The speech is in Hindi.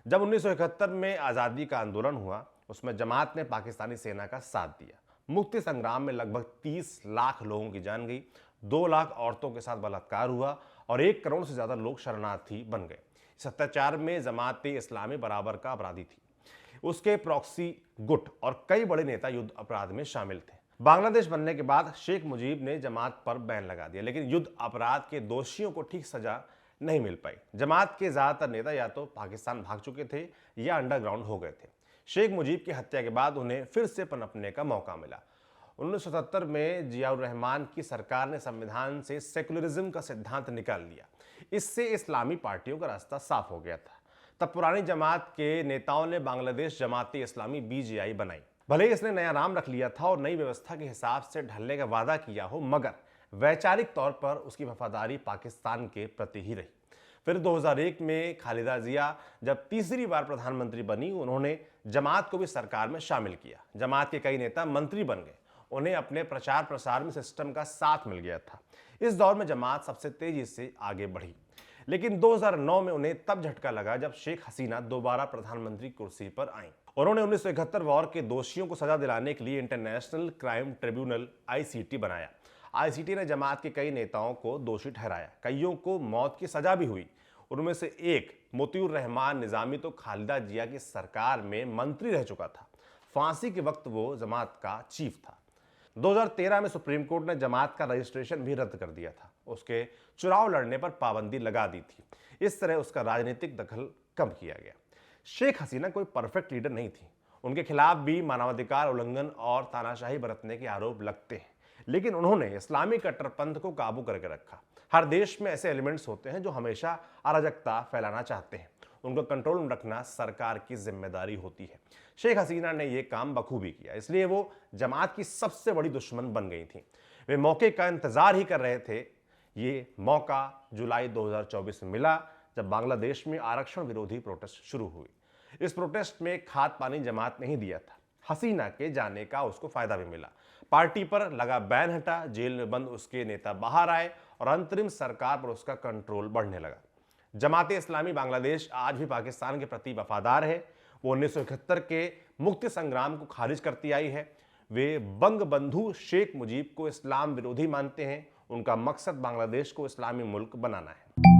जब 1971 में आज़ादी का आंदोलन हुआ, उसमें जमात ने पाकिस्तानी सेना का साथ दिया। मुक्ति संग्राम में लगभग 30 लाख लोगों की जान गई, 2 लाख औरतों के साथ बलात्कार हुआ और 1 करोड़ से ज्यादा लोग शरणार्थी बन गए। इस अत्याचार में जमात इस्लामी बराबर का अपराधी थी। उसके प्रॉक्सी गुट और कई बड़े नेता युद्ध अपराध में शामिल थे। बांग्लादेश बनने के बाद शेख मुजीब ने जमात पर बैन लगा दिया, लेकिन युद्ध अपराध के दोषियों को ठीक सजा नहीं मिल पाई। जमात के ज्यादातर नेता या तो पाकिस्तान भाग चुके थे या अंडरग्राउंड हो गए थे। शेख मुजीब की हत्या के बाद उन्हें फिर से पनपने का मौका मिला। 1977 में जियाउर रहमान की सरकार ने संविधान से सेकुलरिज्म का सिद्धांत निकाल लिया। इससे इस्लामी पार्टियों का रास्ता साफ हो गया था। तब पुरानी जमात के नेताओं ने बांग्लादेश जमात इस्लामी बीजीआई बनाई। भले ही इसने नया नाम रख लिया था और नई व्यवस्था के हिसाब से ढलने का वादा किया हो, मगर वैचारिक तौर पर उसकी वफादारी पाकिस्तान के प्रति ही रही। फिर 2001 में खालिदा जिया जब तीसरी बार प्रधानमंत्री बनी, उन्होंने जमात को भी सरकार में शामिल किया। जमात के कई नेता मंत्री बन गए, उन्हें अपने प्रचार प्रसार में सिस्टम का साथ मिल गया था। इस दौर में जमात सबसे तेजी से आगे बढ़ी, लेकिन 2009 में उन्हें तब झटका लगा जब शेख हसीना दोबारा प्रधानमंत्री कुर्सी पर आईं। उन्होंने 1971 वॉर के दोषियों को सजा दिलाने के लिए इंटरनेशनल क्राइम ट्रिब्यूनल (ICT) बनाया। ICT ने जमात के कई नेताओं को दोषी ठहराया, कईयों को मौत की सजा भी हुई। उनमें से एक मोतियुर रहमान निजामी तो खालिदा जिया की सरकार में मंत्री रह चुका था। फांसी के वक्त वो जमात का चीफ था। 2013 में सुप्रीम कोर्ट ने जमात का रजिस्ट्रेशन भी रद्द कर दिया था। उसके चुनाव लड़ने पर पाबंदी लगा दी थी। इस तरह उसका राजनीतिक दखल कम किया गया। शेख हसीना कोई परफेक्ट लीडर नहीं थी। उनके खिलाफ भी मानवाधिकार उल्लंघन और तानाशाही बरतने के आरोप लगते हैं, लेकिन उन्होंने इस्लामी कट्टरपंथ को काबू करके रखा। हर देश में ऐसे एलिमेंट्स होते हैं जो हमेशा अराजकता फैलाना चाहते हैं। उनको कंट्रोल में रखना सरकार की जिम्मेदारी होती है। शेख हसीना ने यह काम बखूबी किया, इसलिए वो जमात की सबसे बड़ी दुश्मन बन गई थी। वे मौके का इंतजार ही कर रहे थे। ये मौका जुलाई 2024 में मिला, जब बांग्लादेश में आरक्षण विरोधी प्रोटेस्ट शुरू हुई। इस प्रोटेस्ट में खाद पानी जमात नहीं दिया था। हसीना के जाने का उसको फायदा भी मिला। पार्टी पर लगा बैन हटा, जेल में बंद उसके नेता बाहर आए और अंतरिम सरकार पर उसका कंट्रोल बढ़ने लगा। जमाते इस्लामी बांग्लादेश आज भी पाकिस्तान के प्रति वफादार है। वो 1971 के मुक्ति संग्राम को खारिज करती आई है। वे बंग बंधु शेख मुजीब को इस्लाम विरोधी मानते हैं। उनका मकसद बांग्लादेश को इस्लामी मुल्क बनाना है।